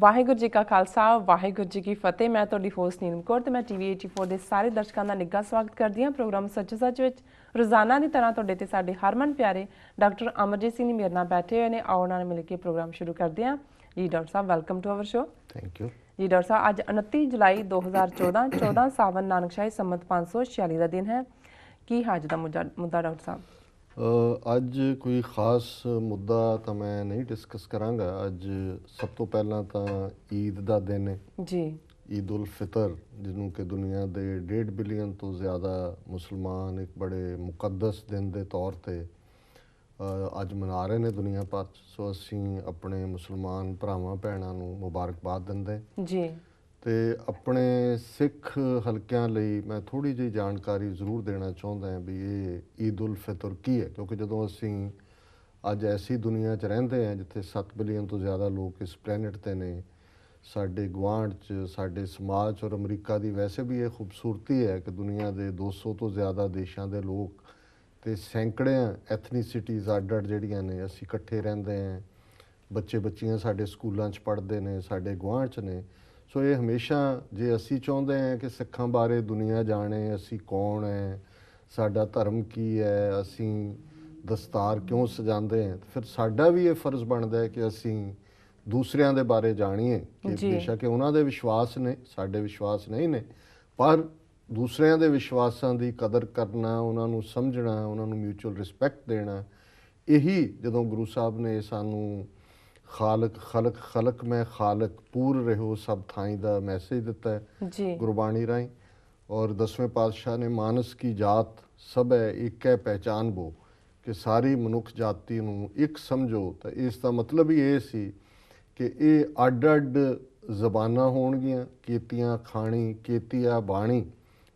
ਵਾਹਿਗੁਰੂ ਜੀ ਕਾ ਖਾਲਸਾ ਵਾਹਿਗੁਰੂ ਜੀ ਕੀ ਫਤਿਹ। ਮੈਂ ਤੁਹਾਡੀ ਹੋਸਟ ਨੀਲਮ ਕੌਰ ਤੇ ਮੈਂ ਟੀਵੀ 84 ਦੇ ਸਾਰੇ ਦਰਸ਼ਕਾਂ ਦਾ ਨਿੱਘਾ ਸਵਾਗਤ ਕਰਦੀ ਹਾਂ ਪ੍ਰੋਗਰਾਮ ਸੱਚ ਸੱਚ ਵਿੱਚ। ਰੋਜ਼ਾਨਾ ਦੀ ਤਰ੍ਹਾਂ ਤੁਹਾਡੇ ਤੇ ਸਾਡੇ ਹਰਮਨ ਪਿਆਰੇ ਡਾਕਟਰ ਅਮਰਜੀਤ ਸਿੰਘ ਮੇਰੇ ਨਾਲ ਬੈਠੇ ਹੋਏ ਨੇ। ਆਓ ਨਾਲ ਮਿਲ ਕੇ ਪ੍ਰੋਗਰਾਮ ਸ਼ੁਰੂ ਕਰਦੇ ਹਾਂ। ਜੀ ਡਾਕਟਰ ਸਾਹਿਬ, welcome to our show. Thank you ਜੀ ਡਾਕਟਰ ਸਾਹਿਬ, ਅੱਜ 29 ਜੁਲਾਈ 2014 14 ਸਾਵਨ ਨਾਨਕਸ਼ਾਹੀ ਸੰਮਤ 546 ਦਾ ਦਿਨ ਹੈ। ਕੀ ਹੈ ਅੱਜ ਦਾ ਮੁੱਦਾ ਡਾਕਟਰ ਸਾਹਿਬ? ਅੱਜ ਕੋਈ ਖਾਸ ਮੁੱਦਾ ਤਾਂ ਮੈਂ ਨਹੀਂ ਡਿਸਕਸ ਕਰਾਂਗਾ। ਅੱਜ ਸਭ ਤੋਂ ਪਹਿਲਾਂ ਤਾਂ ਈਦ ਦਾ ਦਿਨ ਹੈ ਜੀ, ਈਦ ਉਲ ਫਿਤਰ, ਜਿਹਨੂੰ ਕਿ ਦੁਨੀਆ ਦੇ 1.5 ਬਿਲੀਅਨ ਤੋਂ ਜ਼ਿਆਦਾ ਮੁਸਲਮਾਨ ਇੱਕ ਬੜੇ ਮੁਕੱਦਸ ਦਿਨ ਦੇ ਤੌਰ 'ਤੇ ਅੱਜ ਮਨਾ ਰਹੇ ਨੇ ਦੁਨੀਆ ਭਰ 'ਚ। ਸੋ ਅਸੀਂ ਆਪਣੇ ਮੁਸਲਮਾਨ ਭਰਾਵਾਂ ਭੈਣਾਂ ਨੂੰ ਮੁਬਾਰਕਬਾਦ ਦਿੰਦੇ ਜੀ। ਅਤੇ ਆਪਣੇ ਸਿੱਖ ਹਲਕਿਆਂ ਲਈ ਮੈਂ ਥੋੜ੍ਹੀ ਜਿਹੀ ਜਾਣਕਾਰੀ ਜ਼ਰੂਰ ਦੇਣਾ ਚਾਹੁੰਦਾ ਹਾਂ ਵੀ ਇਹ ਈਦ ਉਲ ਫਿਤਰ ਕੀ ਹੈ, ਕਿਉਂਕਿ ਜਦੋਂ ਅਸੀਂ ਅੱਜ ਐਸੀ ਦੁਨੀਆ 'ਚ ਰਹਿੰਦੇ ਹਾਂ ਜਿੱਥੇ 7 ਬਿਲੀਅਨ ਤੋਂ ਜ਼ਿਆਦਾ ਲੋਕ ਇਸ ਪਲੈਨਟ 'ਤੇ ਨੇ, ਸਾਡੇ ਗੁਆਂਢ 'ਚ, ਸਾਡੇ ਸਮਾਜ ਔਰ ਅਮਰੀਕਾ ਦੀ ਵੈਸੇ ਵੀ ਇਹ ਖੂਬਸੂਰਤੀ ਹੈ ਕਿ ਦੁਨੀਆ ਦੇ 200 ਤੋਂ ਜ਼ਿਆਦਾ ਦੇਸ਼ਾਂ ਦੇ ਲੋਕ ਅਤੇ ਸੈਂਕੜਿਆਂ ਐਥਨੀਸਿਟੀਜ਼ ਅੱਡ ਅੱਡ ਜਿਹੜੀਆਂ ਨੇ ਅਸੀਂ ਇਕੱਠੇ ਰਹਿੰਦੇ ਹਾਂ। ਬੱਚੇ ਬੱਚੀਆਂ ਸਾਡੇ ਸਕੂਲਾਂ 'ਚ ਪੜ੍ਹਦੇ ਨੇ, ਸਾਡੇ ਗੁਆਂਢ 'ਚ ਨੇ। ਸੋ ਇਹ ਹਮੇਸ਼ਾ, ਜੇ ਅਸੀਂ ਚਾਹੁੰਦੇ ਹਾਂ ਕਿ ਸਿੱਖਾਂ ਬਾਰੇ ਦੁਨੀਆ ਜਾਣੇ ਅਸੀਂ ਕੌਣ ਹੈ, ਸਾਡਾ ਧਰਮ ਕੀ ਹੈ, ਅਸੀਂ ਦਸਤਾਰ ਕਿਉਂ ਸਜਾਉਂਦੇ ਹਾਂ, ਫਿਰ ਸਾਡਾ ਵੀ ਇਹ ਫਰਜ਼ ਬਣਦਾ ਹੈ ਕਿ ਅਸੀਂ ਦੂਸਰਿਆਂ ਦੇ ਬਾਰੇ ਜਾਣੀਏ ਕਿ ਬੇਸ਼ੱਕ ਉਹਨਾਂ ਦੇ ਵਿਸ਼ਵਾਸ ਨੇ, ਸਾਡੇ ਵਿਸ਼ਵਾਸ ਨਹੀਂ ਨੇ, ਪਰ ਦੂਸਰਿਆਂ ਦੇ ਵਿਸ਼ਵਾਸਾਂ ਦੀ ਕਦਰ ਕਰਨਾ, ਉਹਨਾਂ ਨੂੰ ਸਮਝਣਾ, ਉਹਨਾਂ ਨੂੰ ਮਿਊਚੁਅਲ ਰਿਸਪੈਕਟ ਦੇਣਾ। ਇਹੀ ਜਦੋਂ ਗੁਰੂ ਸਾਹਿਬ ਨੇ ਸਾਨੂੰ ਖਾਲਕ ਖਲਕ ਖਲਕ ਮੈਂ ਖਾਲਕ ਪੂਰ ਰਹੋ ਸਭ ਥਾਈਂ ਦਾ ਮੈਸੇਜ ਦਿੱਤਾ ਹੈ ਗੁਰਬਾਣੀ ਰਾਹੀਂ। ਔਰ 10ਵੇਂ ਪਾਤਸ਼ਾਹ ਨੇ ਮਾਨਸ ਕੀ ਜਾਤ ਸਭ ਹੈ ਇੱਕ ਹੈ ਪਹਿਚਾਨ ਬੋ, ਕਿ ਸਾਰੀ ਮਨੁੱਖ ਜਾਤੀ ਨੂੰ ਇੱਕ ਸਮਝੋ। ਤਾਂ ਇਸ ਦਾ ਮਤਲਬ ਹੀ ਇਹ ਸੀ ਕਿ ਇਹ ਅੱਡ ਅੱਡ ਜ਼ਬਾਨਾਂ ਹੋਣਗੀਆਂ, ਕੀਤੀਆਂ ਖਾਣੀ ਕੀਤੀਆ ਬਾਣੀ,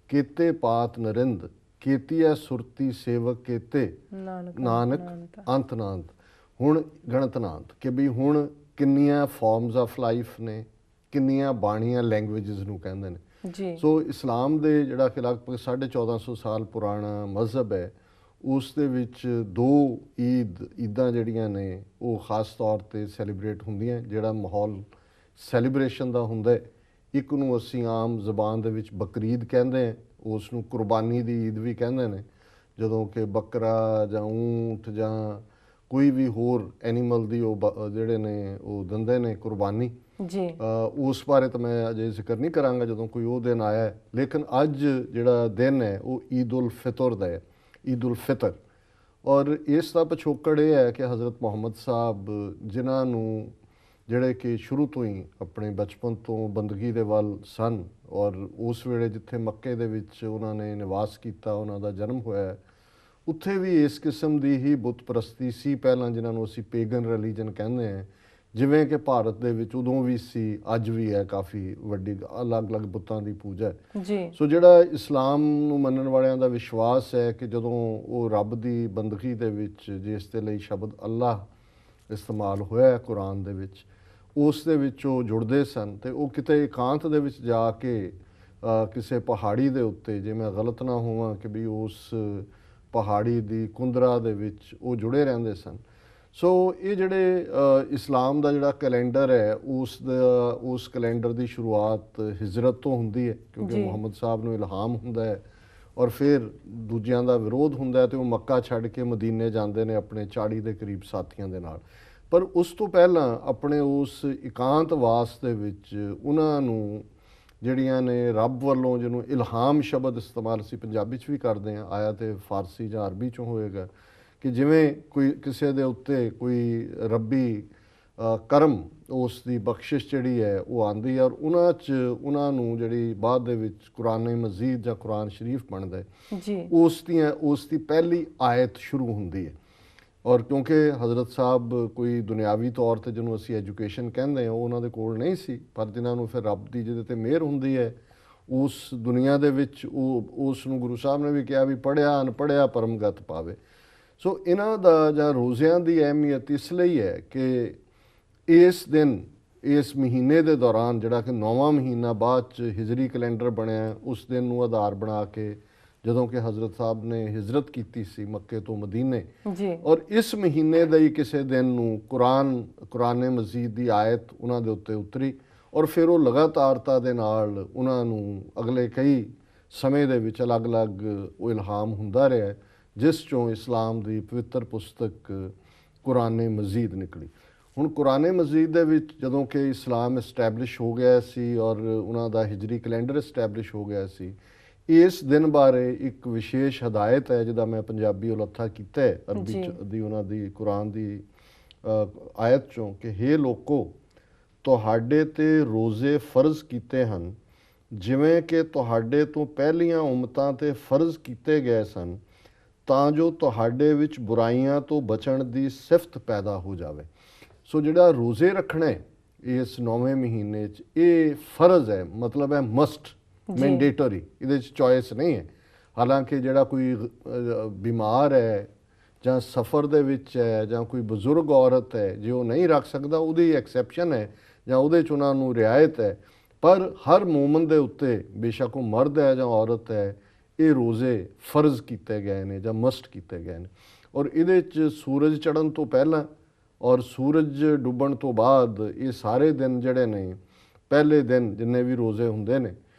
ਕੀਤੇ ਪਾਤ ਨਰਿੰਦ, ਕੀਤੀਆ ਸੁਰਤੀ ਸੇਵਕ ਕੀਤੇ ਨਾਨਕ ਅੰਤ ਨਾਂਤ, ਹੁਣ ਗਣਤ ਨਾਂਤ। ਕਿ ਵੀ ਹੁਣ ਕਿੰਨੀਆਂ ਫਾਰਮਸ ਆਫ ਲਾਈਫ ਨੇ, ਕਿੰਨੀਆਂ ਬਾਣੀਆਂ ਲੈਂਗੁਏਜਸ ਨੂੰ ਕਹਿੰਦੇ ਨੇ ਜੀ। ਸੋ ਇਸਲਾਮ ਦੇ ਜਿਹੜਾ ਕਿ ਲਗਭਗ 1450 ਸਾਲ ਪੁਰਾਣਾ ਮਜ਼ਹਬ ਹੈ, ਉਸ ਦੇ ਵਿੱਚ 2 ਈਦਾਂ ਜਿਹੜੀਆਂ ਨੇ ਉਹ ਖ਼ਾਸ ਤੌਰ 'ਤੇ ਸੈਲੀਬ੍ਰੇਟ ਹੁੰਦੀਆਂ। ਜਿਹੜਾ ਮਾਹੌਲ ਸੈਲੀਬ੍ਰੇਸ਼ਨ ਦਾ ਹੁੰਦਾ, ਇੱਕ ਨੂੰ ਅਸੀਂ ਆਮ ਜ਼ਬਾਨ ਦੇ ਵਿੱਚ ਬਕਰੀਦ ਕਹਿੰਦੇ ਹਾਂ, ਉਸ ਨੂੰ ਕੁਰਬਾਨੀ ਦੀ ਈਦ ਵੀ ਕਹਿੰਦੇ ਨੇ, ਜਦੋਂ ਕਿ ਬੱਕਰਾ ਜਾਂ ਊਂਠ ਜਾਂ ਕੋਈ ਵੀ ਹੋਰ ਐਨੀਮਲ ਦੀ ਉਹ ਜਿਹੜੇ ਨੇ ਉਹ ਦਿੰਦੇ ਨੇ ਕੁਰਬਾਨੀ ਜੀ। ਉਸ ਬਾਰੇ ਤਾਂ ਮੈਂ ਅਜੇ ਜ਼ਿਕਰ ਨਹੀਂ ਕਰਾਂਗਾ ਜਦੋਂ ਕੋਈ ਉਹ ਦਿਨ ਆਇਆ। ਲੇਕਿਨ ਅੱਜ ਜਿਹੜਾ ਦਿਨ ਹੈ ਉਹ ਈਦ ਉਲ ਫਿਤਰ ਦਾ ਹੈ, ਈਦ ਉਲ ਫਿਤਰ। ਔਰ ਇਸ ਦਾ ਪਿਛੋਕੜ ਇਹ ਹੈ ਕਿ ਹਜ਼ਰਤ ਮੁਹੰਮਦ ਸਾਹਿਬ, ਜਿਨ੍ਹਾਂ ਨੂੰ ਜਿਹੜੇ ਕਿ ਸ਼ੁਰੂ ਤੋਂ ਹੀ ਆਪਣੇ ਬਚਪਨ ਤੋਂ ਬੰਦਗੀ ਦੇ ਵੱਲ ਸਨ, ਔਰ ਉਸ ਵੇਲੇ ਜਿੱਥੇ ਮੱਕੇ ਦੇ ਵਿੱਚ ਉਹਨਾਂ ਨੇ ਨਿਵਾਸ ਕੀਤਾ, ਉਹਨਾਂ ਦਾ ਜਨਮ ਹੋਇਆ, ਉੱਥੇ ਵੀ ਇਸ ਕਿਸਮ ਦੀ ਹੀ ਬੁੱਤ ਪ੍ਰਸਤੀ ਸੀ ਪਹਿਲਾਂ, ਜਿਨ੍ਹਾਂ ਨੂੰ ਅਸੀਂ ਪੇਗਨ ਰਿਲੀਜਨ ਕਹਿੰਦੇ ਹਾਂ। ਜਿਵੇਂ ਕਿ ਭਾਰਤ ਦੇ ਵਿੱਚ ਉਦੋਂ ਵੀ ਸੀ, ਅੱਜ ਵੀ ਹੈ, ਕਾਫੀ ਵੱਡੀ ਅਲੱਗ-ਅਲੱਗ ਬੁੱਤਾਂ ਦੀ ਪੂਜਾ ਜੀ। ਸੋ ਜਿਹੜਾ ਇਸਲਾਮ ਨੂੰ ਮੰਨਣ ਵਾਲਿਆਂ ਦਾ ਵਿਸ਼ਵਾਸ ਹੈ ਕਿ ਜਦੋਂ ਉਹ ਰੱਬ ਦੀ ਬੰਦਗੀ ਦੇ ਵਿੱਚ, ਜਿਸ ਦੇ ਲਈ ਸ਼ਬਦ ਅੱਲਾਹ ਇਸਤੇਮਾਲ ਹੋਇਆ ਕੁਰਾਨ ਦੇ ਵਿੱਚ, ਉਸ ਦੇ ਵਿੱਚ ਉਹ ਜੁੜਦੇ ਸਨ ਅਤੇ ਉਹ ਕਿਤੇ ਇਕਾਂਤ ਦੇ ਵਿੱਚ ਜਾ ਕੇ ਕਿਸੇ ਪਹਾੜੀ ਦੇ ਉੱਤੇ, ਜੇ ਮੈਂ ਗਲਤ ਨਾ ਹੋਵਾਂ ਕਿ ਵੀ ਉਸ ਪਹਾੜੀ ਦੀ ਕੁੰਦਰਾ ਦੇ ਵਿੱਚ ਉਹ ਜੁੜੇ ਰਹਿੰਦੇ ਸਨ। ਸੋ ਇਹ ਜਿਹੜੇ ਇਸਲਾਮ ਦਾ ਜਿਹੜਾ ਕੈਲੰਡਰ ਹੈ, ਉਸ ਕੈਲੰਡਰ ਦੀ ਸ਼ੁਰੂਆਤ ਹਿਜਰਤ ਤੋਂ ਹੁੰਦੀ ਹੈ, ਕਿਉਂਕਿ ਮੁਹੰਮਦ ਸਾਹਿਬ ਨੂੰ ਇਲਹਾਮ ਹੁੰਦਾ ਹੈ ਔਰ ਫਿਰ ਦੂਜਿਆਂ ਦਾ ਵਿਰੋਧ ਹੁੰਦਾ ਹੈ ਅਤੇ ਉਹ ਮੱਕਾ ਛੱਡ ਕੇ ਮਦੀਨੇ ਜਾਂਦੇ ਨੇ ਆਪਣੇ 40 ਦੇ ਕਰੀਬ ਸਾਥੀਆਂ ਦੇ ਨਾਲ। ਪਰ ਉਸ ਤੋਂ ਪਹਿਲਾਂ ਆਪਣੇ ਉਸ ਇਕਾਂਤਵਾਸ ਦੇ ਵਿੱਚ ਉਹਨਾਂ ਨੂੰ ਜਿਹੜੀਆਂ ਨੇ ਰੱਬ ਵੱਲੋਂ, ਜਿਹਨੂੰ ਇਲਹਾਮ ਸ਼ਬਦ ਇਸਤੇਮਾਲ ਅਸੀਂ ਪੰਜਾਬੀ 'ਚ ਵੀ ਕਰਦੇ ਹਾਂ, ਆਇਆ ਤੇ ਫਾਰਸੀ ਜਾਂ ਅਰਬੀ 'ਚੋਂ ਹੋਏਗਾ, ਕਿ ਜਿਵੇਂ ਕੋਈ ਕਿਸੇ ਦੇ ਉੱਤੇ ਕੋਈ ਰੱਬੀ ਕਰਮ, ਉਸ ਦੀ ਬਖਸ਼ਿਸ਼ ਜਿਹੜੀ ਹੈ ਉਹ ਆਉਂਦੀ ਹੈ, ਔਰ ਉਹਨਾਂ ਨੂੰ ਜਿਹੜੀ ਬਾਅਦ ਦੇ ਵਿੱਚ ਕੁਰਾਨ ਮਜੀਦ ਜਾਂ ਕੁਰਾਨ ਸ਼ਰੀਫ ਬਣਦਾ ਹੈ, ਉਸ ਦੀ ਪਹਿਲੀ ਆਇਤ ਸ਼ੁਰੂ ਹੁੰਦੀ ਹੈ। ਔਰ ਕਿਉਂਕਿ ਹਜ਼ਰਤ ਸਾਹਿਬ ਕੋਈ ਦੁਨਿਆਵੀ ਤੌਰ 'ਤੇ ਜਿਹਨੂੰ ਅਸੀਂ ਐਜੂਕੇਸ਼ਨ ਕਹਿੰਦੇ ਹਾਂ, ਉਹ ਉਹਨਾਂ ਦੇ ਕੋਲ ਨਹੀਂ ਸੀ, ਪਰ ਜਿਨ੍ਹਾਂ ਨੂੰ ਫਿਰ ਰੱਬ ਦੀ ਜਿਹਦੇ 'ਤੇ ਮਿਹਰ ਹੁੰਦੀ ਹੈ ਉਸ ਦੁਨੀਆ ਦੇ ਵਿੱਚ, ਉਸ ਨੂੰ ਗੁਰੂ ਸਾਹਿਬ ਨੇ ਵੀ ਕਿਹਾ ਵੀ ਪੜ੍ਹਿਆ ਅਨਪੜ੍ਹਿਆ ਪਰਮਗਤ ਪਾਵੇ। ਸੋ ਇਹਨਾਂ ਦਾ ਜਾਂ ਰੋਜ਼ਿਆਂ ਦੀ ਅਹਿਮੀਅਤ ਇਸ ਲਈ ਹੈ ਕਿ ਇਸ ਦਿਨ, ਇਸ ਮਹੀਨੇ ਦੇ ਦੌਰਾਨ, ਜਿਹੜਾ ਕਿ 9ਵਾਂ ਮਹੀਨਾ ਬਾਅਦ 'ਚ ਹਿਜਰੀ ਕੈਲੰਡਰ ਬਣਿਆ, ਉਸ ਦਿਨ ਨੂੰ ਆਧਾਰ ਬਣਾ ਕੇ ਜਦੋਂ ਕਿ ਹਜ਼ਰਤ ਸਾਹਿਬ ਨੇ ਹਿਜਰਤ ਕੀਤੀ ਸੀ ਮੱਕੇ ਤੋਂ ਮਦੀਨੇ, ਔਰ ਇਸ ਮਹੀਨੇ ਦਾ ਹੀ ਕਿਸੇ ਦਿਨ ਨੂੰ ਕੁਰਾਨ ਕੁਰਾਨ ਮਜੀਦ ਦੀ ਆਇਤ ਉਹਨਾਂ ਦੇ ਉੱਤੇ ਉਤਰੀ ਔਰ ਫਿਰ ਉਹ ਲਗਾਤਾਰਤਾ ਦੇ ਨਾਲ ਉਹਨਾਂ ਨੂੰ ਅਗਲੇ ਕਈ ਸਮੇਂ ਦੇ ਵਿੱਚ ਅਲੱਗ-ਅਲੱਗ ਉਹ ਇਲਹਾਮ ਹੁੰਦਾ ਰਿਹਾ, ਜਿਸ 'ਚੋਂ ਇਸਲਾਮ ਦੀ ਪਵਿੱਤਰ ਪੁਸਤਕ ਕੁਰਾਨ ਮਜੀਦ ਨਿਕਲੀ। ਹੁਣ ਕੁਰਾਨ ਮਜੀਦ ਦੇ ਵਿੱਚ ਜਦੋਂ ਕਿ ਇਸਲਾਮ ਇਸਟੈਬਲਿਸ਼ ਹੋ ਗਿਆ ਸੀ ਔਰ ਉਹਨਾਂ ਦਾ ਹਿਜਰੀ ਕੈਲੰਡਰ ਇਸਟੈਬਲਿਸ਼ ਹੋ ਗਿਆ ਸੀ, ਇਸ ਦਿਨ ਬਾਰੇ ਇੱਕ ਵਿਸ਼ੇਸ਼ ਹਦਾਇਤ ਹੈ ਜਿਹਦਾ ਮੈਂ ਪੰਜਾਬੀ ਉਲੱਥਾ ਕੀਤਾ ਹੈ ਅਰਬੀ ਦੀ ਉਹਨਾਂ ਦੀ ਕੁਰਾਨ ਦੀ ਆਇਤ 'ਚੋਂ ਕਿ ਹੇ ਲੋਕੋ, ਤੁਹਾਡੇ ਤੇ ਰੋਜ਼ੇ ਫਰਜ਼ ਕੀਤੇ ਹਨ ਜਿਵੇਂ ਕਿ ਤੁਹਾਡੇ ਤੋਂ ਪਹਿਲੀਆਂ ਉਮਤਾਂ ਤੇ ਫਰਜ਼ ਕੀਤੇ ਗਏ ਸਨ, ਤਾਂ ਜੋ ਤੁਹਾਡੇ ਵਿੱਚ ਬੁਰਾਈਆਂ ਤੋਂ ਬਚਣ ਦੀ ਸਿਫਤ ਪੈਦਾ ਹੋ ਜਾਵੇ। ਸੋ ਜਿਹੜਾ ਰੋਜ਼ੇ ਰੱਖਣਾ ਇਸ 9ਵੇਂ ਮਹੀਨੇ 'ਚ ਇਹ ਫਰਜ਼ ਹੈ, ਮਤਲਬ ਹੈ ਮਸਟ, ਮੈਂਡੇਟਰੀ, ਇਹਦੇ 'ਚ ਚੋਇਸ ਨਹੀਂ ਹੈ। ਹਾਲਾਂਕਿ ਜਿਹੜਾ ਕੋਈ ਬਿਮਾਰ ਹੈ ਜਾਂ ਸਫ਼ਰ ਦੇ ਵਿੱਚ ਹੈ ਜਾਂ ਕੋਈ ਬਜ਼ੁਰਗ ਔਰਤ ਹੈ ਜੇ ਉਹ ਨਹੀਂ ਰੱਖ ਸਕਦਾ, ਉਹਦੀ ਐਕਸੈਪਸ਼ਨ ਹੈ ਜਾਂ ਉਹਦੇ 'ਚ ਉਹਨਾਂ ਨੂੰ ਰਿਆਇਤ ਹੈ, ਪਰ ਹਰ ਮੂਮਨ ਦੇ ਉੱਤੇ ਬੇਸ਼ੱਕ ਉਹ ਮਰਦ ਹੈ ਜਾਂ ਔਰਤ ਹੈ ਇਹ ਰੋਜ਼ੇ ਫਰਜ਼ ਕੀਤੇ ਗਏ ਨੇ ਜਾਂ ਮਸਟ ਕੀਤੇ ਗਏ ਨੇ। ਔਰ ਇਹਦੇ 'ਚ ਸੂਰਜ ਚੜ੍ਹਨ ਤੋਂ ਪਹਿਲਾਂ ਔਰ ਸੂਰਜ ਡੁੱਬਣ ਤੋਂ ਬਾਅਦ ਇਹ ਸਾਰੇ ਦਿਨ ਜਿਹੜੇ ਨੇ, ਪਹਿਲੇ ਦਿਨ ਜਿੰਨੇ ਵੀ ਰੋਜ਼ੇ ਹੁੰਦੇ ਨੇ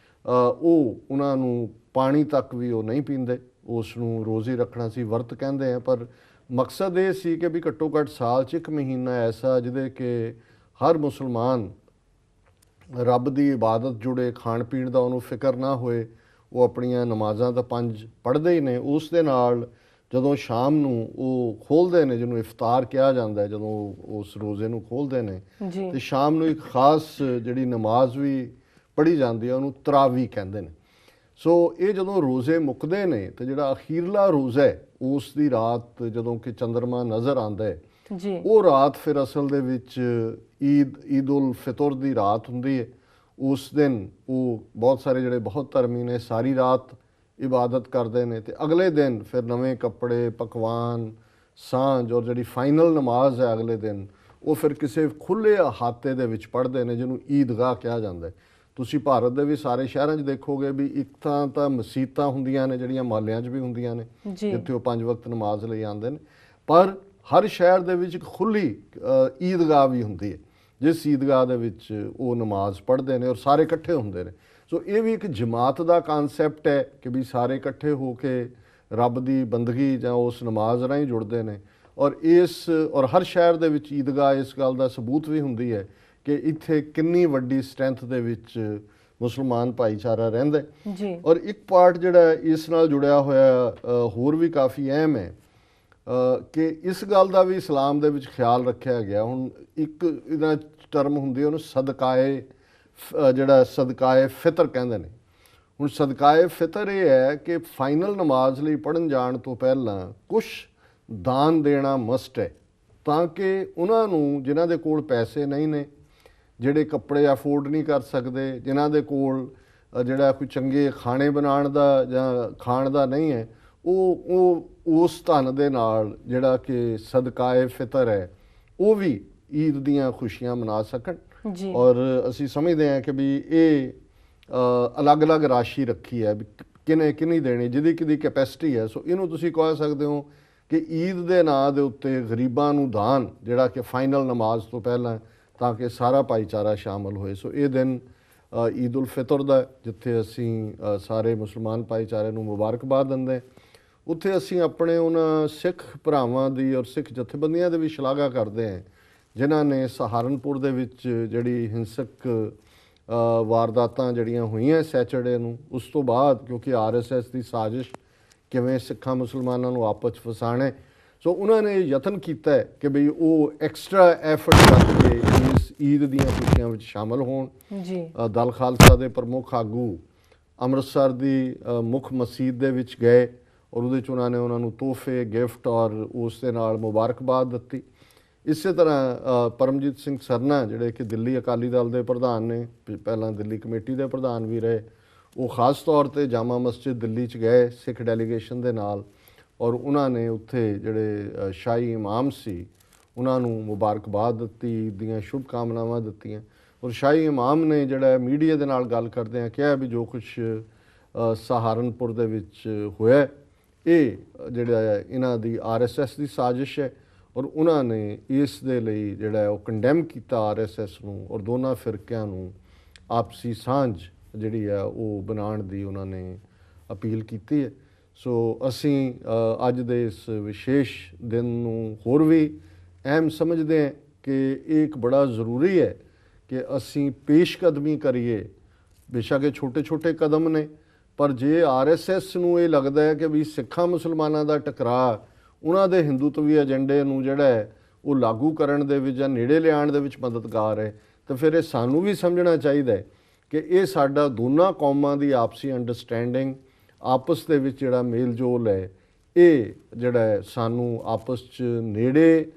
ਉਹ ਉਹਨਾਂ ਨੂੰ ਪਾਣੀ ਤੱਕ ਵੀ ਉਹ ਨਹੀਂ ਪੀਂਦੇ, ਉਸ ਨੂੰ ਰੋਜ਼ੇ ਰੱਖਣਾ ਸੀ ਵਰਤ ਕਹਿੰਦੇ ਆ। ਪਰ ਮਕਸਦ ਇਹ ਸੀ ਕਿ ਵੀ ਘੱਟੋ ਘੱਟ ਸਾਲ 'ਚ ਇੱਕ ਮਹੀਨਾ ਐਸਾ ਜਿਹਦੇ ਕਿ ਹਰ ਮੁਸਲਮਾਨ ਰੱਬ ਦੀ ਇਬਾਦਤ ਜੁੜੇ, ਖਾਣ ਪੀਣ ਦਾ ਉਹਨੂੰ ਫਿਕਰ ਨਾ ਹੋਏ, ਉਹ ਆਪਣੀਆਂ ਨਮਾਜ਼ਾਂ ਤਾਂ 5 ਪੜ੍ਹਦੇ ਹੀ ਨੇ, ਉਸ ਦੇ ਨਾਲ ਜਦੋਂ ਸ਼ਾਮ ਨੂੰ ਉਹ ਖੋਲ੍ਹਦੇ ਨੇ, ਜਿਹਨੂੰ ਇਫਤਾਰ ਕਿਹਾ ਜਾਂਦਾ ਹੈ, ਜਦੋਂ ਉਸ ਰੋਜ਼ੇ ਨੂੰ ਖੋਲ੍ਹਦੇ ਨੇ ਤੇ ਸ਼ਾਮ ਨੂੰ ਇੱਕ ਖਾਸ ਜਿਹੜੀ ਨਮਾਜ਼ ਵੀ ਪੜ੍ਹੀ ਜਾਂਦੀ ਹੈ ਉਹਨੂੰ ਤਰਾਵੀ ਕਹਿੰਦੇ ਨੇ। ਸੋ ਇਹ ਜਦੋਂ ਰੋਜ਼ੇ ਮੁੱਕਦੇ ਨੇ ਤੇ ਜਿਹੜਾ ਅਖੀਰਲਾ ਰੋਜ਼ਾ ਹੈ ਉਸ ਦੀ ਰਾਤ ਜਦੋਂ ਕਿ ਚੰਦਰਮਾ ਨਜ਼ਰ ਆਉਂਦਾ ਹੈ ਉਹ ਰਾਤ ਫਿਰ ਅਸਲ ਦੇ ਵਿੱਚ ਈਦ ਉਲ ਫਿਤਰ ਦੀ ਰਾਤ ਹੁੰਦੀ ਹੈ। ਉਸ ਦਿਨ ਉਹ ਬਹੁਤ ਸਾਰੇ ਜਿਹੜੇ ਬਹੁਤ ਧਰਮੀ ਨੇ ਸਾਰੀ ਰਾਤ ਇਬਾਦਤ ਕਰਦੇ ਨੇ ਤੇ ਅਗਲੇ ਦਿਨ ਫਿਰ ਨਵੇਂ ਕੱਪੜੇ, ਪਕਵਾਨ, ਸਾਂਝ ਔਰ ਜਿਹੜੀ ਫਾਈਨਲ ਨਮਾਜ਼ ਹੈ ਅਗਲੇ ਦਿਨ ਉਹ ਫਿਰ ਕਿਸੇ ਖੁੱਲ੍ਹੇ ਅਹਾਤੇ ਦੇ ਵਿੱਚ ਪੜ੍ਹਦੇ ਨੇ, ਜਿਹਨੂੰ ਈਦਗਾਹ ਕਿਹਾ ਜਾਂਦਾ ਹੈ। ਤੁਸੀਂ ਭਾਰਤ ਦੇ ਵੀ ਸਾਰੇ ਸ਼ਹਿਰਾਂ 'ਚ ਦੇਖੋਗੇ ਵੀ ਇੱਕ ਤਾਂ ਮਸੀਤਾਂ ਹੁੰਦੀਆਂ ਨੇ ਜਿਹੜੀਆਂ ਮੁਹੱਲਿਆਂ 'ਚ ਵੀ ਹੁੰਦੀਆਂ ਨੇ ਜਿੱਥੇ ਉਹ 5 ਵਕਤ ਨਮਾਜ਼ ਲਈ ਆਉਂਦੇ ਨੇ, ਪਰ ਹਰ ਸ਼ਹਿਰ ਦੇ ਵਿੱਚ ਇੱਕ ਖੁੱਲ੍ਹੀ ਈਦਗਾਹ ਵੀ ਹੁੰਦੀ ਹੈ ਜਿਸ ਈਦਗਾਹ ਦੇ ਵਿੱਚ ਉਹ ਨਮਾਜ਼ ਪੜ੍ਹਦੇ ਨੇ ਔਰ ਸਾਰੇ ਇਕੱਠੇ ਹੁੰਦੇ ਨੇ। ਸੋ ਇਹ ਵੀ ਇੱਕ ਜਮਾਤ ਦਾ ਕਨਸੈਪਟ ਹੈ ਕਿ ਵੀ ਸਾਰੇ ਇਕੱਠੇ ਹੋ ਕੇ ਰੱਬ ਦੀ ਬੰਦਗੀ ਜਾਂ ਉਸ ਨਮਾਜ਼ ਰਾਹੀਂ ਜੁੜਦੇ ਨੇ ਔਰ ਹਰ ਸ਼ਹਿਰ ਦੇ ਵਿੱਚ ਈਦਗਾਹ ਇਸ ਗੱਲ ਦਾ ਸਬੂਤ ਵੀ ਹੁੰਦੀ ਹੈ ਕਿ ਇੱਥੇ ਕਿੰਨੀ ਵੱਡੀ ਸਟਰੈਂਥ ਦੇ ਵਿੱਚ ਮੁਸਲਮਾਨ ਭਾਈਚਾਰਾ ਰਹਿੰਦਾ ਜੀ। ਔਰ ਇੱਕ ਪਾਰਟ ਜਿਹੜਾ ਇਸ ਨਾਲ ਜੁੜਿਆ ਹੋਇਆ ਹੋਰ ਵੀ ਕਾਫੀ ਅਹਿਮ ਹੈ ਕਿ ਇਸ ਗੱਲ ਦਾ ਵੀ ਇਸਲਾਮ ਦੇ ਵਿੱਚ ਖਿਆਲ ਰੱਖਿਆ ਗਿਆ। ਹੁਣ ਇੱਕ ਇਹਦਾ ਟਰਮ ਹੁੰਦੀ ਉਹਨੂੰ ਸਦਕਾਏ ਸਦਕਾਏ ਫਿਤਰ ਕਹਿੰਦੇ ਨੇ। ਹੁਣ ਸਦਕਾਏ ਫਿਤਰ ਇਹ ਹੈ ਕਿ ਫਾਈਨਲ ਨਮਾਜ਼ ਲਈ ਪੜ੍ਹਨ ਜਾਣ ਤੋਂ ਪਹਿਲਾਂ ਕੁਛ ਦਾਨ ਦੇਣਾ ਮਸਟ ਹੈ ਤਾਂ ਕਿ ਉਹਨਾਂ ਨੂੰ ਜਿਨ੍ਹਾਂ ਦੇ ਕੋਲ ਪੈਸੇ ਨਹੀਂ ਨੇ, ਜਿਹੜੇ ਕੱਪੜੇ ਅਫੋਰਡ ਨਹੀਂ ਕਰ ਸਕਦੇ, ਜਿਨ੍ਹਾਂ ਦੇ ਕੋਲ ਜਿਹੜਾ ਕੋਈ ਚੰਗੇ ਖਾਣੇ ਬਣਾਉਣ ਦਾ ਜਾਂ ਖਾਣ ਦਾ ਨਹੀਂ ਹੈ, ਉਹ ਉਸ ਧਨ ਦੇ ਨਾਲ ਜਿਹੜਾ ਕਿ ਸਦਕਾਏ ਫਿਤਰ ਹੈ ਉਹ ਵੀ ਈਦ ਦੀਆਂ ਖੁਸ਼ੀਆਂ ਮਨਾ ਸਕਣ। ਔਰ ਅਸੀਂ ਸਮਝਦੇ ਹਾਂ ਕਿ ਵੀ ਇਹ ਅਲੱਗ-ਅਲੱਗ ਰਾਸ਼ੀ ਰੱਖੀ ਹੈ ਵੀ ਕਿੰਨੀ ਦੇਣੀ, ਜਿਹਦੀ ਕਿਹਦੀ ਕੈਪੈਸਿਟੀ ਹੈ। ਸੋ ਇਹਨੂੰ ਤੁਸੀਂ ਕਹਿ ਸਕਦੇ ਹੋ ਕਿ ਈਦ ਦੇ ਨਾਂ ਦੇ ਉੱਤੇ ਗਰੀਬਾਂ ਨੂੰ ਦਾਨ ਜਿਹੜਾ ਕਿ ਫਾਈਨਲ ਨਮਾਜ਼ ਤੋਂ ਪਹਿਲਾਂ, ਤਾਂ ਕਿ ਸਾਰਾ ਭਾਈਚਾਰਾ ਸ਼ਾਮਲ ਹੋਏ। ਸੋ ਇਹ ਦਿਨ ਈਦ ਉਲ ਫਿਤਰ ਦਾ ਜਿੱਥੇ ਅਸੀਂ ਸਾਰੇ ਮੁਸਲਮਾਨ ਭਾਈਚਾਰੇ ਨੂੰ ਮੁਬਾਰਕਬਾਦ ਦਿੰਦੇ, ਉੱਥੇ ਅਸੀਂ ਆਪਣੇ ਉਹਨਾਂ ਸਿੱਖ ਭਰਾਵਾਂ ਦੀ ਔਰ ਸਿੱਖ ਜਥੇਬੰਦੀਆਂ ਦੀ ਵੀ ਸ਼ਲਾਘਾ ਕਰਦੇ ਹਾਂ ਜਿਨ੍ਹਾਂ ਨੇ ਸਹਾਰਨਪੁਰ ਦੇ ਵਿੱਚ ਜਿਹੜੀ ਹਿੰਸਕ ਵਾਰਦਾਤਾਂ ਜਿਹੜੀਆਂ ਹੋਈਆਂ ਸੈਚਰਡੇ ਨੂੰ, ਉਸ ਤੋਂ ਬਾਅਦ ਕਿਉਂਕਿ RSS ਦੀ ਸਾਜ਼ਿਸ਼ ਕਿਵੇਂ ਸਿੱਖਾਂ ਮੁਸਲਮਾਨਾਂ ਨੂੰ ਆਪਸ 'ਚ ਫਸਾਉਣਾ, ਸੋ ਉਹਨਾਂ ਨੇ ਯਤਨ ਕੀਤਾ ਹੈ ਕਿ ਬਈ ਉਹ ਐਕਸਟਰਾ ਐਫਰਟ ਕਰਕੇ ਇਸ ਈਦ ਦੀਆਂ ਖੁਸ਼ੀਆਂ ਵਿੱਚ ਸ਼ਾਮਲ ਹੋਣ। ਦਲ ਖਾਲਸਾ ਦੇ ਪ੍ਰਮੁੱਖ ਆਗੂ ਅੰਮ੍ਰਿਤਸਰ ਦੀ ਮੁੱਖ ਮਸਜਿਦ ਦੇ ਵਿੱਚ ਗਏ ਔਰ ਉਹਦੇ 'ਚ ਉਹਨਾਂ ਨੇ ਉਹਨਾਂ ਨੂੰ ਤੋਹਫੇ, ਗਿਫਟ ਔਰ ਉਸ ਦੇ ਨਾਲ ਮੁਬਾਰਕਬਾਦ ਦਿੱਤੀ। ਇਸੇ ਤਰ੍ਹਾਂ ਪਰਮਜੀਤ ਸਿੰਘ ਸਰਨਾ ਜਿਹੜੇ ਕਿ ਦਿੱਲੀ ਅਕਾਲੀ ਦਲ ਦੇ ਪ੍ਰਧਾਨ ਨੇ, ਪਹਿਲਾਂ ਦਿੱਲੀ ਕਮੇਟੀ ਦੇ ਪ੍ਰਧਾਨ ਵੀ ਰਹੇ, ਉਹ ਖਾਸ ਤੌਰ 'ਤੇ ਜਾਮਾ ਮਸਜਿਦ ਦਿੱਲੀ 'ਚ ਗਏ ਸਿੱਖ ਡੈਲੀਗੇਸ਼ਨ ਦੇ ਨਾਲ ਔਰ ਉਹਨਾਂ ਨੇ ਉੱਥੇ ਜਿਹੜੇ ਸ਼ਾਹੀ ਇਮਾਮ ਸੀ ਉਹਨਾਂ ਨੂੰ ਮੁਬਾਰਕਬਾਦ ਦਿੱਤੀ, ਈਦ ਦੀਆਂ ਸ਼ੁਭ ਕਾਮਨਾਵਾਂ ਦਿੱਤੀਆਂ। ਔਰ ਸ਼ਾਹੀ ਇਮਾਮ ਨੇ ਜਿਹੜਾ ਮੀਡੀਆ ਦੇ ਨਾਲ ਗੱਲ ਕਰਦਿਆਂ ਕਿਹਾ ਵੀ ਜੋ ਕੁਛ ਸਹਾਰਨਪੁਰ ਦੇ ਵਿੱਚ ਹੋਇਆ ਇਹ ਜਿਹੜਾ ਇਹਨਾਂ ਦੀ RSS ਦੀ ਸਾਜ਼ਿਸ਼ ਹੈ ਔਰ ਉਹਨਾਂ ਨੇ ਇਸ ਦੇ ਲਈ ਜਿਹੜਾ ਉਹ ਕੰਡੈਮ ਕੀਤਾ ਆਰਐਸਐਸ ਨੂੰ ਔਰ ਦੋਨਾਂ ਫਿਰਕਿਆਂ ਨੂੰ ਆਪਸੀ ਸਾਂਝ ਜਿਹੜੀ ਹੈ ਉਹ ਬਣਾਉਣ ਦੀ ਉਹਨਾਂ ਨੇ ਅਪੀਲ ਕੀਤੀ ਹੈ। ਸੋ ਅਸੀਂ ਅੱਜ ਦੇ ਇਸ ਵਿਸ਼ੇਸ਼ ਦਿਨ ਨੂੰ ਹੋਰ ਵੀ ਅਹਿਮ ਸਮਝਦੇ ਹਾਂ ਕਿ ਇਹ ਇੱਕ ਬੜਾ ਜ਼ਰੂਰੀ ਹੈ ਕਿ ਅਸੀਂ ਪੇਸ਼ਕਦਮੀ ਕਰੀਏ। ਬੇਸ਼ੱਕ ਇਹ ਛੋਟੇ ਛੋਟੇ ਕਦਮ ਨੇ, ਪਰ ਜੇ ਆਰਐਸਐਸ ਨੂੰ ਇਹ ਲੱਗਦਾ ਹੈ ਕਿ ਵੀ ਸਿੱਖਾਂ ਮੁਸਲਮਾਨਾਂ ਦਾ ਟਕਰਾਅ ਉਹਨਾਂ ਦੇ ਹਿੰਦੂਤਵੀ ਏਜੰਡੇ ਨੂੰ ਜਿਹੜਾ ਹੈ ਉਹ ਲਾਗੂ ਕਰਨ ਦੇ ਵਿੱਚ ਜਾਂ ਨੇੜੇ ਲਿਆਉਣ ਦੇ ਵਿੱਚ ਮਦਦਗਾਰ ਹੈ, ਤਾਂ ਫਿਰ ਇਹ ਸਾਨੂੰ ਵੀ ਸਮਝਣਾ ਚਾਹੀਦਾ ਹੈ ਕਿ ਇਹ ਸਾਡਾ ਦੋਨਾਂ ਕੌਮਾਂ ਦੀ ਆਪਸੀ ਅੰਡਰਸਟੈਂਡਿੰਗ, ਆਪਸ ਦੇ ਵਿੱਚ ਜਿਹੜਾ ਮੇਲ ਜੋਲ ਹੈ, ਇਹ ਜਿਹੜਾ ਹੈ ਸਾਨੂੰ ਆਪਸ 'ਚ ਨੇੜੇ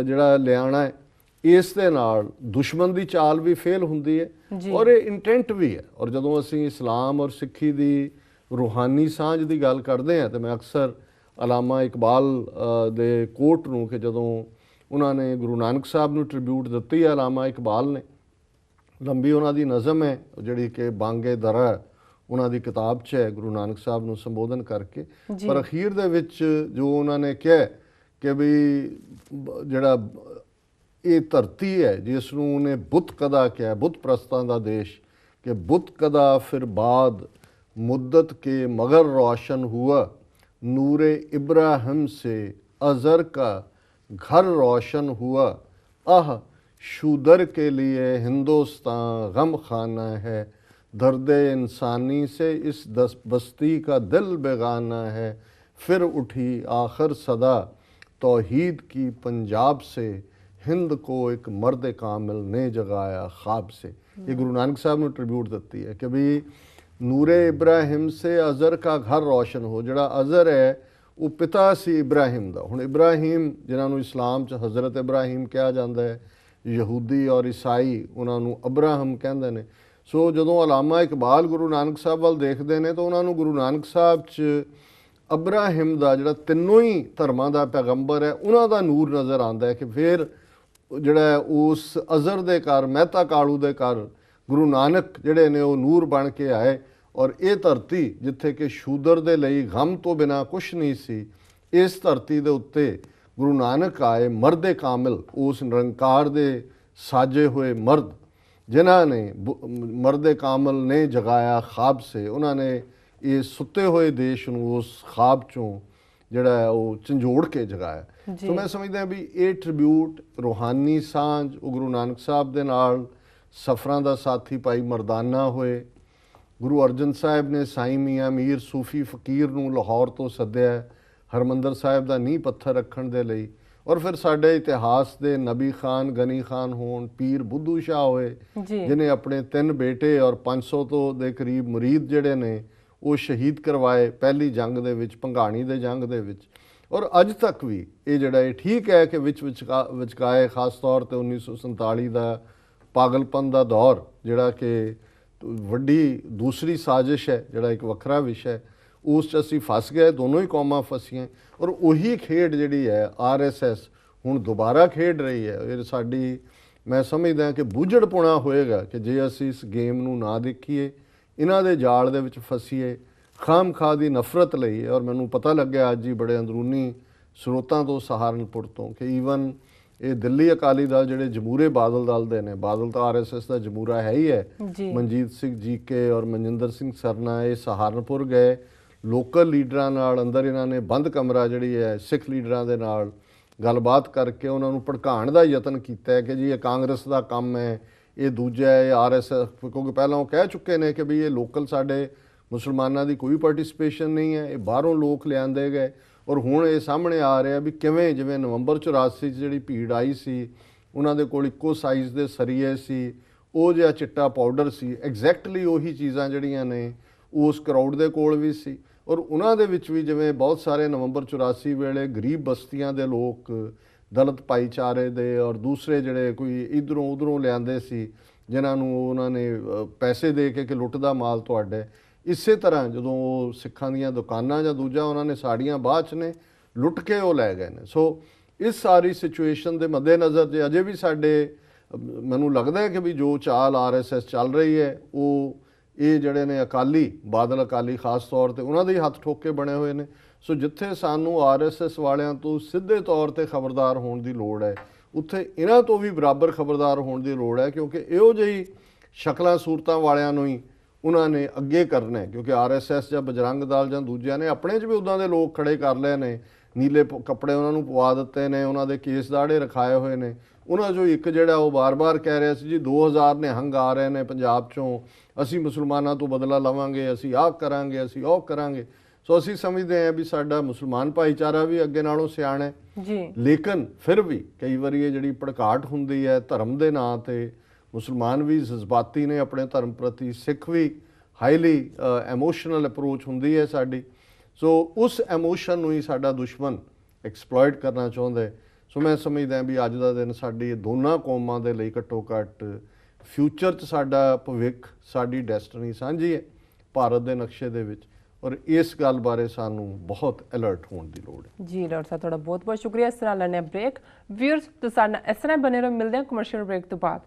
ਜਿਹੜਾ ਲਿਆਉਣਾ ਹੈ। ਇਸ ਦੇ ਨਾਲ ਦੁਸ਼ਮਣ ਦੀ ਚਾਲ ਵੀ ਫੇਲ ਹੁੰਦੀ ਹੈ ਔਰ ਇਹ ਇੰਟੈਂਟ ਵੀ ਹੈ। ਔਰ ਜਦੋਂ ਅਸੀਂ ਇਸਲਾਮ ਔਰ ਸਿੱਖੀ ਦੀ ਰੂਹਾਨੀ ਸਾਂਝ ਦੀ ਗੱਲ ਕਰਦੇ ਹਾਂ ਤਾਂ ਮੈਂ ਅਕਸਰ ਅਲਾਮਾ ਇਕਬਾਲ ਦੇ ਕੋਟ ਨੂੰ, ਕਿ ਜਦੋਂ ਉਹਨਾਂ ਨੇ ਗੁਰੂ ਨਾਨਕ ਸਾਹਿਬ ਨੂੰ ਟ੍ਰਿਬਿਊਟ ਦਿੱਤੀ ਹੈ, ਅਲਾਮਾ ਇਕਬਾਲ ਨੇ, ਲੰਬੀ ਉਹਨਾਂ ਦੀ ਨਜ਼ਮ ਹੈ ਜਿਹੜੀ ਕਿ ਬਾਂਗੇ ਦਰਾ ਉਹਨਾਂ ਦੀ ਕਿਤਾਬ 'ਚ ਹੈ, ਗੁਰੂ ਨਾਨਕ ਸਾਹਿਬ ਨੂੰ ਸੰਬੋਧਨ ਕਰਕੇ। ਪਰ ਅਖੀਰ ਦੇ ਵਿੱਚ ਜੋ ਉਹਨਾਂ ਨੇ ਕਿਹਾ ਕਿ ਵੀ ਜਿਹੜਾ ਇਹ ਧਰਤੀ ਹੈ ਜਿਸ ਨੂੰ ਉਹਨੇ ਬੁੱਤ ਕਦਾ ਕਿਹਾ, ਬੁੱਤ ਪ੍ਰਸਤਾਂ ਦਾ ਦੇਸ਼, ਕਿ ਬੁੱਤ ਕਦਾ ਫਿਰ ਬਾਦ ਮੁੱਦਤ ਕੇ ਮਗਰ ਰੋਸ਼ਨ ਹੁਆ, ਨੂਰੇ इब्राहिम से अज़र का घर रोशन हुआ, आह शूदर के लिए हिंदुस्तान गम खाना है, दर्द इंसानी से इस बस्ती का दिल बेगाना है, फिर उठी आखिर सदा तौहीद की पंजाब से, हिंद को एक मर्द कामिल ने जगाया ख्वाब से। ये गुरु नानक साहब ने ट्रिब्यूट ਦਿੱਤੀ ਹੈ ਕਿ ਵੀ ਨੂਰੇ ਇਬਰਾਹਿਮ ਸੇ ਅਜ਼ਰ ਕਾ ਘਰ ਰੋਸ਼ਨ ਹੋ। ਜਿਹੜਾ ਅਜ਼ਰ ਹੈ ਉਹ ਪਿਤਾ ਸੀ ਇਬਰਾਹਿਮ ਦਾ। ਹੁਣ ਇਬਰਾਹਿਮ ਜਿਨ੍ਹਾਂ ਨੂੰ ਇਸਲਾਮ 'ਚ ਹਜ਼ਰਤ ਇਬਰਾਹਿਮ ਕਿਹਾ ਜਾਂਦਾ ਹੈ, ਯਹੂਦੀ ਔਰ ਈਸਾਈ ਉਹਨਾਂ ਨੂੰ ਅਬਰਾਹਮ ਕਹਿੰਦੇ ਨੇ। ਸੋ ਜਦੋਂ ਅਲਾਮਾ ਇਕਬਾਲ ਗੁਰੂ ਨਾਨਕ ਸਾਹਿਬ ਵੱਲ ਦੇਖਦੇ ਨੇ ਤਾਂ ਉਹਨਾਂ ਨੂੰ ਗੁਰੂ ਨਾਨਕ ਸਾਹਿਬ 'ਚ ਅਬਰਾਹਿਮ ਦਾ ਜਿਹੜਾ ਤਿੰਨੋਂ ਹੀ ਧਰਮਾਂ ਦਾ ਪੈਗੰਬਰ ਹੈ ਉਹਨਾਂ ਦਾ ਨੂਰ ਨਜ਼ਰ ਆਉਂਦਾ ਹੈ ਕਿ ਫਿਰ ਜਿਹੜਾ ਉਸ ਅਜ਼ਰ ਦੇ ਘਰ, ਮਹਿਤਾ ਕਾਲੂ ਦੇ ਘਰ ਗੁਰੂ ਨਾਨਕ ਜਿਹੜੇ ਨੇ ਉਹ ਨੂਰ ਬਣ ਕੇ ਆਏ। ਔਰ ਇਹ ਧਰਤੀ ਜਿੱਥੇ ਕਿ ਸ਼ੂਦਰ ਦੇ ਲਈ ਗਮ ਤੋਂ ਬਿਨਾਂ ਕੁਛ ਨਹੀਂ ਸੀ, ਇਸ ਧਰਤੀ ਦੇ ਉੱਤੇ ਗੁਰੂ ਨਾਨਕ ਆਏ, ਮਰਦ ਕਾਮਿਲ, ਉਸ ਨਿਰੰਕਾਰ ਦੇ ਸਾਜੇ ਹੋਏ ਮਰਦ ਜਿਨ੍ਹਾਂ ਨੇ ਮਰਦ ਕਾਮਿਲ ਨੇ ਜਗਾਇਆ ख्वाब ਸੇ। ਉਹਨਾਂ ਨੇ ਇਹ ਸੁੱਤੇ ਹੋਏ ਦੇਸ਼ ਨੂੰ ਉਸ ख्वाब ਚੋਂ ਜਿਹੜਾ ਹੈ ਉਹ ਝੰਜੋੜ ਕੇ ਜਗਾਇਆ। ਸੋ ਮੈਂ ਸਮਝਦਾ ਵੀ ਇਹ ਟ੍ਰਿਬਿਊਟ ਰੂਹਾਨੀ ਸਾਂਝ ਉਹ ਗੁਰੂ ਨਾਨਕ ਸਾਹਿਬ ਦੇ ਨਾਲ ਸਫਰਾਂ ਦਾ ਸਾਥੀ ਭਾਈ ਮਰਦਾਨਾ ਹੋਏ। ਗੁਰੂ ਅਰਜਨ ਸਾਹਿਬ ਨੇ ਸਾਈਂ ਮੀਆਂ ਮੀਰ ਸੂਫੀ ਫਕੀਰ ਨੂੰ ਲਾਹੌਰ ਤੋਂ ਸੱਦਿਆ ਹਰਮੰਦਰ ਸਾਹਿਬ ਦਾ ਨੀਂਹ ਪੱਥਰ ਰੱਖਣ ਦੇ ਲਈ। ਔਰ ਫਿਰ ਸਾਡੇ ਇਤਿਹਾਸ ਦੇ ਨਬੀ ਖਾਨ, ਗਨੀ ਖਾਨ ਹੋਣ, ਪੀਰ ਬੁੱਧੂ ਸ਼ਾਹ ਹੋਏ ਜਿਹਨੇ ਆਪਣੇ 3 ਬੇਟੇ ਔਰ 500 ਤੋਂ ਦੇ ਕਰੀਬ ਮੁਰੀਦ ਜਿਹੜੇ ਨੇ ਉਹ ਸ਼ਹੀਦ ਕਰਵਾਏ ਪਹਿਲੀ ਜੰਗ ਦੇ ਵਿੱਚ, ਭੰਗਾਣੀ ਦੇ ਜੰਗ ਦੇ ਵਿੱਚ। ਔਰ ਅੱਜ ਤੱਕ ਵੀ ਇਹ ਜਿਹੜਾ ਇਹ ਠੀਕ ਹੈ ਕਿ ਵਿਚਕਾਏ ਖਾਸ ਤੌਰ 'ਤੇ 1947 ਦਾ ਪਾਗਲਪਨ ਦਾ ਦੌਰ ਜਿਹੜਾ ਕਿ ਵੱਡੀ ਦੂਸਰੀ ਸਾਜ਼ਿਸ਼ ਹੈ, ਜਿਹੜਾ ਇੱਕ ਵੱਖਰਾ ਵਿਸ਼ਾ ਹੈ, ਉਸ 'ਚ ਅਸੀਂ ਫਸ ਗਏ, ਦੋਨੋਂ ਹੀ ਕੌਮਾਂ ਫਸੀਆਂ। ਔਰ ਉਹੀ ਖੇਡ ਜਿਹੜੀ ਹੈ ਆਰਐਸਐਸ ਹੁਣ ਦੁਬਾਰਾ ਖੇਡ ਰਹੀ ਹੈ। ਇਹ ਸਾਡੀ ਮੈਂ ਸਮਝਦਾ ਕਿ ਬੁੱਝੜਪੁਣਾ ਹੋਏਗਾ ਕਿ ਜੇ ਅਸੀਂ ਇਸ ਗੇਮ ਨੂੰ ਨਾ ਦੇਖੀਏ, ਇਹਨਾਂ ਦੇ ਜਾਲ ਦੇ ਵਿੱਚ ਫਸੀਏ, ਖਾਮਖਾਹ ਦੀ ਨਫ਼ਰਤ ਲਈ। ਔਰ ਮੈਨੂੰ ਪਤਾ ਲੱਗਿਆ ਅੱਜ ਹੀ ਬੜੇ ਅੰਦਰੂਨੀ ਸਰੋਤਾਂ ਤੋਂ, ਸਹਾਰਨਪੁਰ ਤੋਂ, ਕਿ ਈਵਨ ਇਹ ਦਿੱਲੀ ਅਕਾਲੀ ਦਲ ਜਿਹੜੇ ਜਮੂਰੇ ਬਾਦਲ ਦਲ ਦੇ ਨੇ, ਬਾਦਲ ਤਾਂ ਆਰਐਸਐਸ ਦਾ ਜਮੂਰਾ ਹੈ ਹੀ ਹੈ, ਮਨਜੀਤ ਸਿੰਘ ਜੀਕੇ ਔਰ ਮਨਜਿੰਦਰ ਸਿੰਘ ਸਰਨਾ, ਇਹ ਸਹਾਰਨਪੁਰ ਗਏ ਲੋਕਲ ਲੀਡਰਾਂ ਨਾਲ। ਅੰਦਰ ਇਹਨਾਂ ਨੇ ਬੰਦ ਕਮਰਾ ਜਿਹੜੀ ਹੈ ਸਿੱਖ ਲੀਡਰਾਂ ਦੇ ਨਾਲ ਗੱਲਬਾਤ ਕਰਕੇ ਉਹਨਾਂ ਨੂੰ ਭੜਕਾਉਣ ਦਾ ਯਤਨ ਕੀਤਾ ਹੈ ਕਿ ਜੀ ਇਹ ਕਾਂਗਰਸ ਦਾ ਕੰਮ ਹੈ, ਇਹ ਦੂਜਾ ਹੈ, ਆਰਐਸਐਸ। ਕਿਉਂਕਿ ਪਹਿਲਾਂ ਉਹ ਕਹਿ ਚੁੱਕੇ ਨੇ ਕਿ ਵੀ ਇਹ ਲੋਕਲ ਸਾਡੇ ਮੁਸਲਮਾਨਾਂ ਦੀ ਕੋਈ ਪਾਰਟਿਸਪੇਸ਼ਨ ਨਹੀਂ ਹੈ, ਇਹ ਬਾਹਰੋਂ ਲੋਕ ਲਿਆਂਦੇ ਗਏ। ਔਰ ਹੁਣ ਇਹ ਸਾਹਮਣੇ ਆ ਰਿਹਾ ਵੀ ਕਿਵੇਂ ਜਿਵੇਂ ਨਵੰਬਰ 84 'ਚ ਜਿਹੜੀ ਭੀੜ ਆਈ ਸੀ, ਉਹਨਾਂ ਦੇ ਕੋਲ ਇੱਕੋ ਸਾਈਜ਼ ਦੇ ਸਰੀਏ ਸੀ, ਉਹ ਜਿਹਾ ਚਿੱਟਾ ਪਾਊਡਰ ਸੀ, ਐਗਜ਼ੈਕਟਲੀ ਉਹੀ ਚੀਜ਼ਾਂ ਜਿਹੜੀਆਂ ਨੇ ਉਸ ਕਰਾਊਡ ਦੇ ਕੋਲ ਵੀ ਸੀ। ਔਰ ਉਹਨਾਂ ਦੇ ਵਿੱਚ ਵੀ ਜਿਵੇਂ ਬਹੁਤ ਸਾਰੇ ਨਵੰਬਰ 84 ਵੇਲੇ ਗਰੀਬ ਬਸਤੀਆਂ ਦੇ ਲੋਕ, ਦਲਿਤ ਭਾਈਚਾਰੇ ਦੇ ਔਰ ਦੂਸਰੇ ਜਿਹੜੇ ਕੋਈ ਇੱਧਰੋਂ ਉੱਧਰੋਂ ਲਿਆਂਦੇ ਸੀ, ਜਿਨ੍ਹਾਂ ਨੂੰ ਉਹਨਾਂ ਨੇ ਪੈਸੇ ਦੇ ਕੇ ਕਿ ਲੁੱਟ ਦਾ ਮਾਲ ਤੁਹਾਡੇ। ਇਸੇ ਤਰ੍ਹਾਂ ਜਦੋਂ ਉਹ ਸਿੱਖਾਂ ਦੀਆਂ ਦੁਕਾਨਾਂ ਜਾਂ ਦੂਜਾ ਉਹਨਾਂ ਨੇ ਸਾੜੀਆਂ ਬਾਅਦ 'ਚ ਨੇ ਲੁੱਟ ਕੇ ਉਹ ਲੈ ਗਏ ਨੇ। ਸੋ ਇਸ ਸਾਰੀ ਸਿਚੁਏਸ਼ਨ ਦੇ ਮੱਦੇਨਜ਼ਰ ਜੇ ਅਜੇ ਵੀ ਸਾਡੇ ਮੈਨੂੰ ਲੱਗਦਾ ਹੈ ਕਿ ਵੀ ਜੋ ਚਾਲ ਆਰਐਸਐਸ ਚੱਲ ਰਹੀ ਹੈ ਉਹ ਇਹ ਜਿਹੜੇ ਨੇ ਅਕਾਲੀ, ਬਾਦਲ ਅਕਾਲੀ ਖਾਸ ਤੌਰ 'ਤੇ ਉਹਨਾਂ ਦੇ ਹੱਥ ਠੋਕੇ ਬਣੇ ਹੋਏ ਨੇ। ਸੋ ਜਿੱਥੇ ਸਾਨੂੰ ਆਰਐਸਐਸ ਵਾਲਿਆਂ ਤੋਂ ਸਿੱਧੇ ਤੌਰ ਤੇ ਖਬਰਦਾਰ ਹੋਣ ਦੀ ਲੋੜ ਹੈ, ਉੱਥੇ ਇਹਨਾਂ ਤੋਂ ਵੀ ਬਰਾਬਰ ਖਬਰਦਾਰ ਹੋਣ ਦੀ ਲੋੜ ਹੈ, ਕਿਉਂਕਿ ਇਹੋ ਜਿਹੀ ਸ਼ਕਲਾਂ ਸੂਰਤਾਂ ਵਾਲਿਆਂ ਨੂੰ ਹੀ ਉਹਨਾਂ ਨੇ ਅੱਗੇ ਕਰਨਾ ਹੈ। ਕਿਉਂਕਿ ਆਰਐਸਐਸ ਜਾਂ ਬਜਰੰਗ ਦਲ ਜਾਂ ਦੂਜਿਆਂ ਨੇ ਆਪਣੇ 'ਚ ਵੀ ਉੱਦਾਂ ਦੇ ਲੋਕ ਖੜੇ ਕਰ ਲਏ ਨੇ, ਨੀਲੇ ਕੱਪੜੇ ਉਹਨਾਂ ਨੂੰ ਪਵਾ ਦਿੱਤੇ ਨੇ, ਉਹਨਾਂ ਦੇ ਕੇਸ ਦਾੜੇ ਰਖਾਏ ਹੋਏ ਨੇ। ਉਹਨਾਂ 'ਚੋਂ ਇੱਕ ਜਿਹੜਾ ਉਹ ਬਾਰ-ਬਾਰ ਕਹਿ ਰਿਹਾ ਸੀ ਜੀ 2000 ਨਿਹੰਗ ਆ ਰਹੇ ਨੇ ਪੰਜਾਬ 'ਚੋਂ, ਅਸੀਂ ਮੁਸਲਮਾਨਾਂ ਤੋਂ ਬਦਲਾ ਲਵਾਂਗੇ, ਅਸੀਂ ਆਹ ਕਰਾਂਗੇ, ਅਸੀਂ ਉਹ ਕਰਾਂਗੇ। ਸੋ ਅਸੀਂ ਸਮਝਦੇ ਹਾਂ ਵੀ ਸਾਡਾ ਮੁਸਲਮਾਨ ਭਾਈਚਾਰਾ ਵੀ ਅੱਗੇ ਨਾਲੋਂ ਸਿਆਣਾ ਹੈ ਜੀ, ਲੇਕਿਨ ਫਿਰ ਵੀ ਕਈ ਵਾਰੀ ਇਹ ਜਿਹੜੀ ਭੜਕਾਟ ਹੁੰਦੀ ਹੈ ਧਰਮ ਦੇ ਨਾਂ ਤੇ, ਮੁਸਲਮਾਨ ਵੀ ਜਜ਼ਬਾਤੀ ਨੇ ਆਪਣੇ ਧਰਮ ਪ੍ਰਤੀ, ਸਿੱਖ ਵੀ ਹਾਈਲੀ ਐਮੋਸ਼ਨਲ ਅਪਰੋਚ ਹੁੰਦੀ ਹੈ ਸਾਡੀ। ਸੋ ਉਸ ਐਮੋਸ਼ਨ ਨੂੰ ਹੀ ਸਾਡਾ ਦੁਸ਼ਮਣ ਐਕਸਪਲੋਇਟ ਕਰਨਾ ਚਾਹੁੰਦਾ ਹੈ। ਸੋ ਮੈਂ ਸਮਝਦਾ ਵੀ ਅੱਜ ਦਾ ਦਿਨ ਸਾਡੀ ਦੋਨਾਂ ਕੌਮਾਂ ਦੇ ਲਈ ਘੱਟੋ ਘੱਟ ਫਿਊਚਰ 'ਚ ਸਾਡਾ ਭਵਿੱਖ, ਸਾਡੀ ਡੈਸਟਨੀ ਸਾਂਝੀ ਹੈ ਭਾਰਤ ਦੇ ਨਕਸ਼ੇ ਦੇ ਵਿੱਚ, ਔਰ ਇਸ ਗੱਲ ਬਾਰੇ ਸਾਨੂੰ ਬਹੁਤ ਅਲਰਟ ਹੋਣ ਦੀ ਲੋੜ ਹੈ। ਜੀ ਡਾਕਟਰ ਸਾਹਿਬ, ਤੁਹਾਡਾ ਬਹੁਤ ਬਹੁਤ ਸ਼ੁਕਰੀਆ। ਇਸ ਤਰ੍ਹਾਂ ਲੈਣੇ ਬ੍ਰੇਕ। ਵਿਊਅਰਸ ਤੁਸੀਂ ਸਾਡੇ ਨਾਲ ਇਸ ਤਰ੍ਹਾਂ ਬਣੇ ਰਹੋ, ਮਿਲਦੇ ਹਾਂ ਕਮਰਸ਼ੀਅਲ ਬ੍ਰੇਕ ਤੋਂ ਬਾਅਦ।